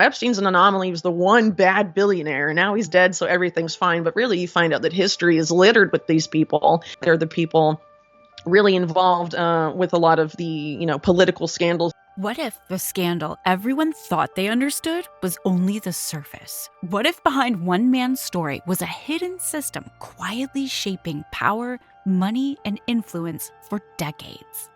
Epstein's an anomaly. He was the one bad billionaire, and now he's dead, so everything's fine. But really, you find out that history is littered with these people. They're the people really involved with a lot of the, political scandals. What if the scandal everyone thought they understood was only the surface? What if behind one man's story was a hidden system quietly shaping power, money, and influence for decades?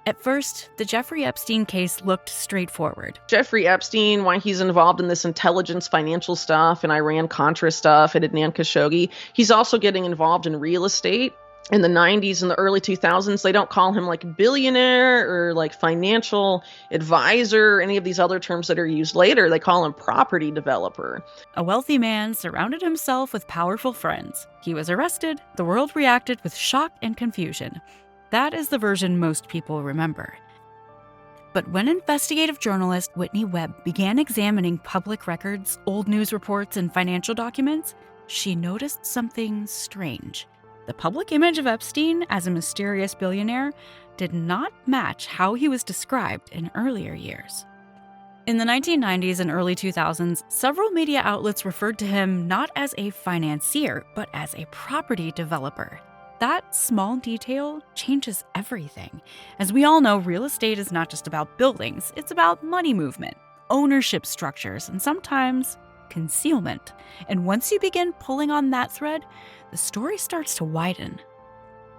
At first, the Jeffrey Epstein case looked straightforward. Jeffrey Epstein, why he's involved in this intelligence financial stuff and Iran-Contra stuff and Adnan Khashoggi, he's also getting involved in real estate. In the 90s and the early 2000s, they don't call him like billionaire or like financial advisor or any of these other terms that are used later. They call him property developer. A wealthy man surrounded himself with powerful friends. He was arrested. The world reacted with shock and confusion. That is the version most people remember. But when investigative journalist Whitney Webb began examining public records, old news reports, and financial documents, she noticed something strange. The public image of Epstein as a mysterious billionaire did not match how he was described in earlier years. In the 1990s and early 2000s, several media outlets referred to him not as a financier, but as a property developer. That small detail changes everything. As we all know, real estate is not just about buildings, it's about money movement, ownership structures, and sometimes concealment. And once you begin pulling on that thread, the story starts to widen.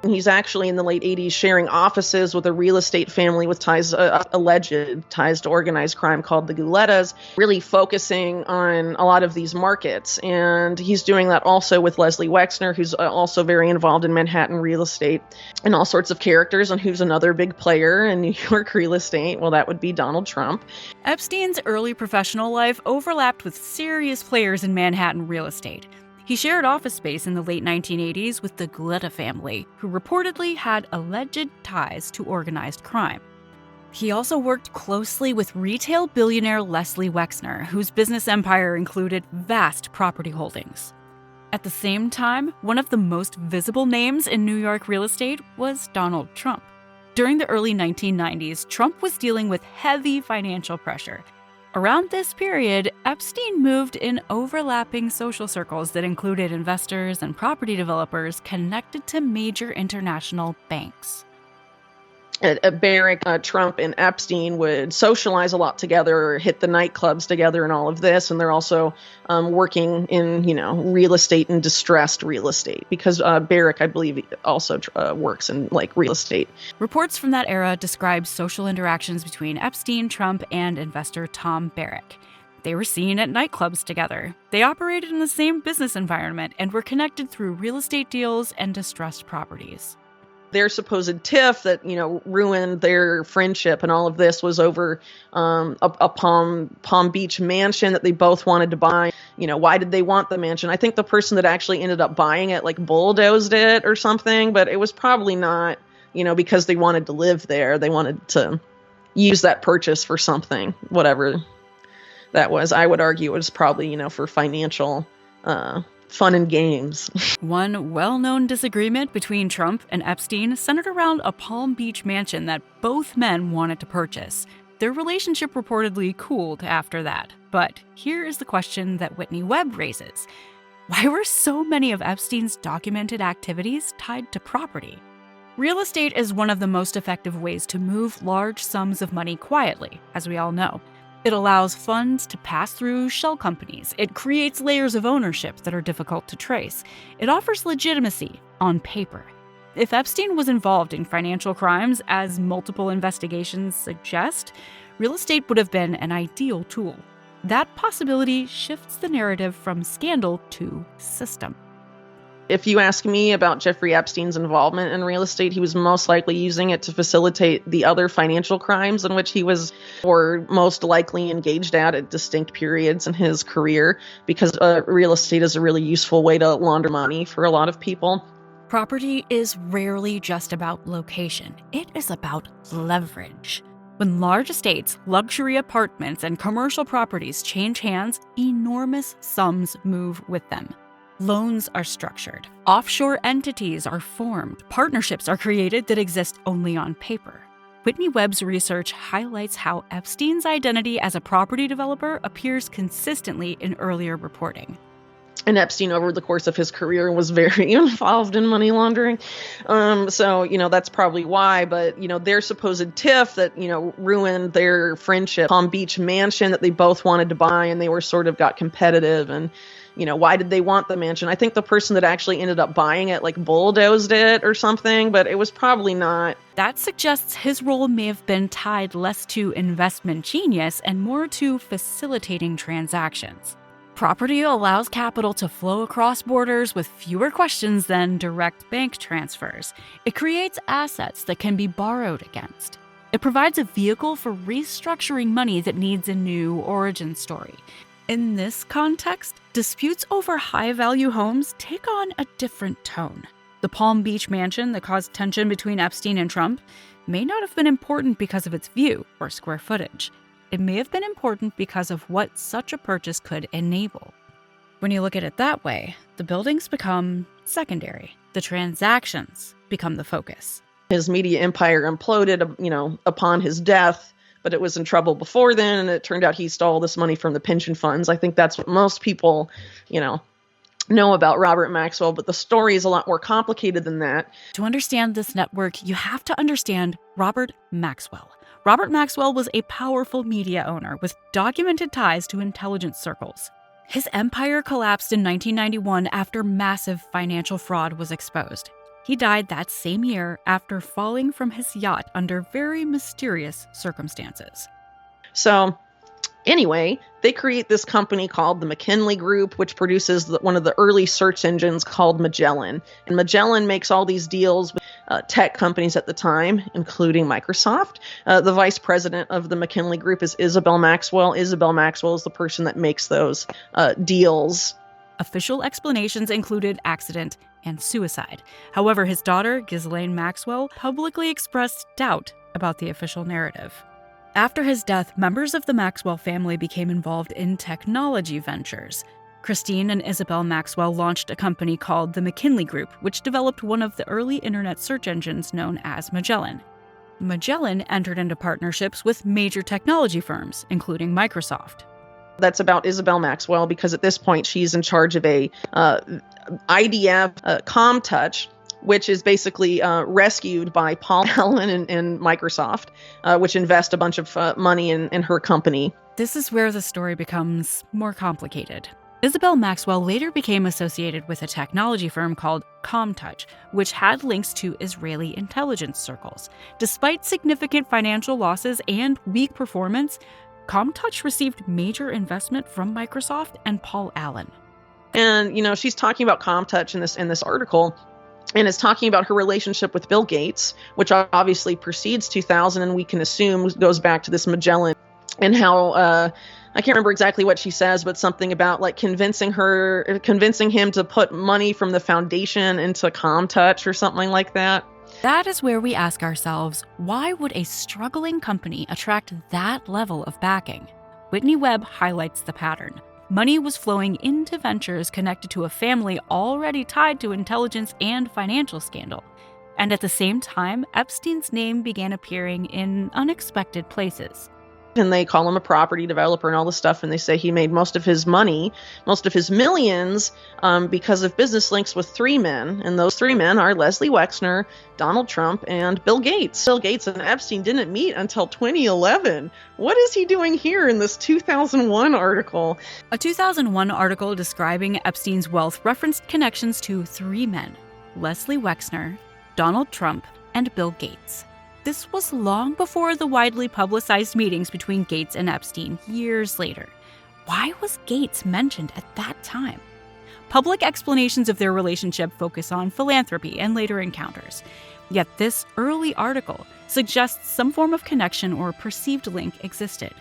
He's actually in the late 80s sharing offices with a real estate family with ties, alleged ties to organized crime called the Goulettas, really focusing on a lot of these markets. And he's doing that also with Leslie Wexner, who's also very involved in Manhattan real estate and all sorts of characters, and who's another big player in New York real estate. Well, that would be Donald Trump. Epstein's early professional life overlapped with serious players in Manhattan real estate. He shared office space in the late 1980s with the Gouletta family, who reportedly had alleged ties to organized crime. He also worked closely with retail billionaire Leslie Wexner, whose business empire included vast property holdings. At the same time, one of the most visible names in New York real estate was Donald Trump. During the early 1990s, Trump was dealing with heavy financial pressure. Around this period, Epstein moved in overlapping social circles that included investors and property developers connected to major international banks. Barrick, Trump, and Epstein would socialize a lot together, hit the nightclubs together and all of this. And they're also working in, real estate and distressed real estate, because Barrick, I believe, also works in real estate. Reports from that era describe social interactions between Epstein, Trump, and investor Tom Barrick. They were seen at nightclubs together. They operated in the same business environment and were connected through real estate deals and distressed properties. Their supposed tiff that, ruined their friendship and all of this was over a Palm Beach mansion that they both wanted to buy. Why did they want the mansion? I think the person that actually ended up buying it bulldozed it or something, but it was probably not, because they wanted to live there. They wanted to use that purchase for something, whatever that was. I would argue it was probably, for financial fun and games. One well-known disagreement between Trump and Epstein centered around a Palm Beach mansion that both men wanted to purchase. Their relationship reportedly cooled after that. But here is the question that Whitney Webb raises. Why were so many of Epstein's documented activities tied to property? Real estate is one of the most effective ways to move large sums of money quietly, as we all know. It allows funds to pass through shell companies. It creates layers of ownership that are difficult to trace. It offers legitimacy on paper. If Epstein was involved in financial crimes, as multiple investigations suggest, real estate would have been an ideal tool. That possibility shifts the narrative from scandal to system. If you ask me about Jeffrey Epstein's involvement in real estate, he was most likely using it to facilitate the other financial crimes in which he was, or most likely engaged at distinct periods in his career, because real estate is a really useful way to launder money for a lot of people. Property is rarely just about location. It is about leverage. When large estates, luxury apartments, and commercial properties change hands, enormous sums move with them. Loans are structured. Offshore entities are formed. Partnerships are created that exist only on paper. Whitney Webb's research highlights how Epstein's identity as a property developer appears consistently in earlier reporting. And Epstein, over the course of his career, was very involved in money laundering. So, that's probably why. But, their supposed tiff that, ruined their friendship, Palm Beach mansion that they both wanted to buy, and they were sort of got competitive. And, why did they want the mansion? I think the person that actually ended up buying it, bulldozed it or something, but it was probably not. That suggests his role may have been tied less to investment genius and more to facilitating transactions. Property allows capital to flow across borders with fewer questions than direct bank transfers. It creates assets that can be borrowed against. It provides a vehicle for restructuring money that needs a new origin story. In this context, disputes over high-value homes take on a different tone. The Palm Beach mansion that caused tension between Epstein and Trump may not have been important because of its view or square footage. It may have been important because of what such a purchase could enable. When you look at it that way, the buildings become secondary. The transactions become the focus. His media empire imploded, upon his death, but it was in trouble before then, and it turned out he stole this money from the pension funds. I think that's what most people, know about Robert Maxwell, but the story is a lot more complicated than that. To understand this network, you have to understand Robert Maxwell. Robert Maxwell was a powerful media owner with documented ties to intelligence circles. His empire collapsed in 1991 after massive financial fraud was exposed. He died that same year after falling from his yacht under very mysterious circumstances. So, anyway, they create this company called the McKinley Group, which produces one of the early search engines called Magellan. And Magellan makes all these deals with tech companies at the time, including Microsoft. The vice president of the McKinley Group is Isabel Maxwell. Isabel Maxwell is the person that makes those deals. Official explanations included accident and suicide. However, his daughter, Ghislaine Maxwell, publicly expressed doubt about the official narrative. After his death, members of the Maxwell family became involved in technology ventures. Christine and Isabel Maxwell launched a company called the McKinley Group, which developed one of the early internet search engines known as Magellan. Magellan entered into partnerships with major technology firms, including Microsoft. That's about Isabel Maxwell, because at this point she's in charge of a IDF ComTouch, which is basically rescued by Paul Allen and Microsoft, which invest a bunch of money in her company. This is where the story becomes more complicated. Isabel Maxwell later became associated with a technology firm called ComTouch, which had links to Israeli intelligence circles. Despite significant financial losses and weak performance, ComTouch received major investment from Microsoft and Paul Allen. And, she's talking about ComTouch in this article, and is talking about her relationship with Bill Gates, which obviously precedes 2000, and we can assume goes back to this Magellan, and how, I can't remember exactly what she says, but something about convincing him to put money from the foundation into ComTouch or something like that. That is where we ask ourselves, why would a struggling company attract that level of backing? Whitneywebb highlights the pattern. Money was flowing into ventures connected to a family already tied to intelligence and financial scandal. And at the same time, Epstein's name began appearing in unexpected places. And they call him a property developer and all this stuff, and they say he made most of his money, most of his millions, because of business links with three men. And those three men are Leslie Wexner, Donald Trump, and Bill Gates. Bill Gates and Epstein didn't meet until 2011. What is he doing here in this 2001 article? A 2001 article describing Epstein's wealth referenced connections to three men: Leslie Wexner, Donald Trump, and Bill Gates. This was long before the widely publicized meetings between Gates and Epstein years later. Why was Gates mentioned at that time? Public explanations of their relationship focus on philanthropy and later encounters. Yet this early article suggests some form of connection or perceived link existed.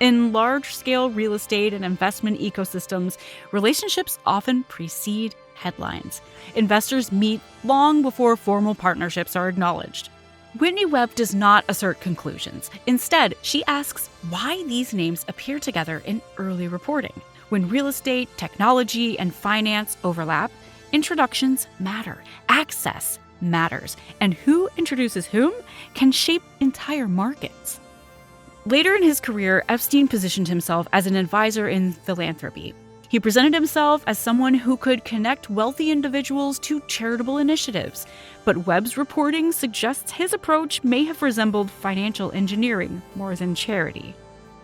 In large-scale real estate and investment ecosystems, relationships often precede headlines. Investors meet long before formal partnerships are acknowledged. Whitney Webb does not assert conclusions. Instead, she asks why these names appear together in early reporting. When real estate, technology, and finance overlap, introductions matter. Access matters, and who introduces whom can shape entire markets. Later in his career, Epstein positioned himself as an advisor in philanthropy. He presented himself as someone who could connect wealthy individuals to charitable initiatives, but Webb's reporting suggests his approach may have resembled financial engineering more than charity.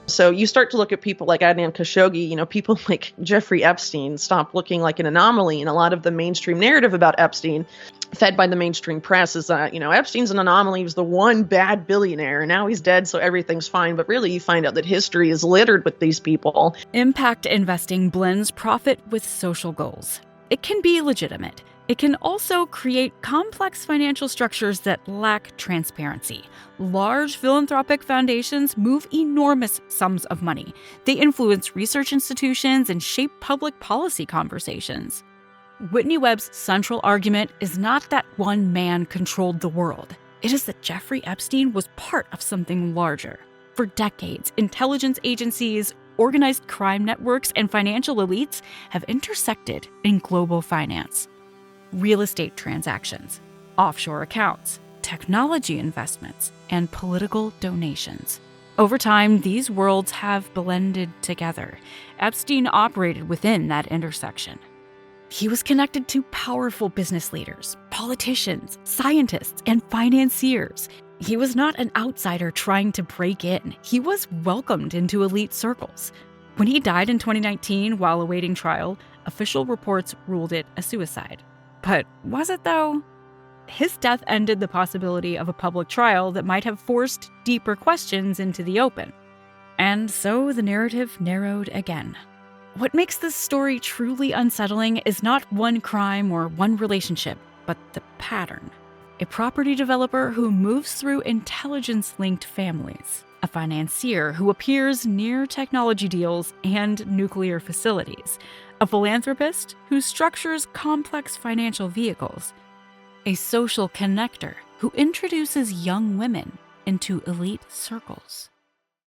So you start to look at people like Adnan Khashoggi, people like Jeffrey Epstein stop looking like an anomaly. And a lot of the mainstream narrative about Epstein, fed by the mainstream press, is that, Epstein's an anomaly. He was the one bad billionaire, and now he's dead, so everything's fine. But really, you find out that history is littered with these people. Impact investing blends profit with social goals. It can be legitimate. It can also create complex financial structures that lack transparency. Large philanthropic foundations move enormous sums of money. They influence research institutions and shape public policy conversations. Whitneyweb's central argument is not that one man controlled the world. It is that Jeffrey Epstein was part of something larger. For decades, intelligence agencies, organized crime networks, and financial elites have intersected in global finance. Real estate transactions, offshore accounts, technology investments, and political donations. Over time, these worlds have blended together. Epstein operated within that intersection. He was connected to powerful business leaders, politicians, scientists, and financiers. He was not an outsider trying to break in. He was welcomed into elite circles. When he died in 2019 while awaiting trial, official reports ruled it a suicide. But was it, though? His death ended the possibility of a public trial that might have forced deeper questions into the open. And so the narrative narrowed again. What makes this story truly unsettling is not one crime or one relationship, but the pattern. A property developer who moves through intelligence-linked families. A financier who appears near technology deals and nuclear facilities. A philanthropist who structures complex financial vehicles. A social connector who introduces young women into elite circles.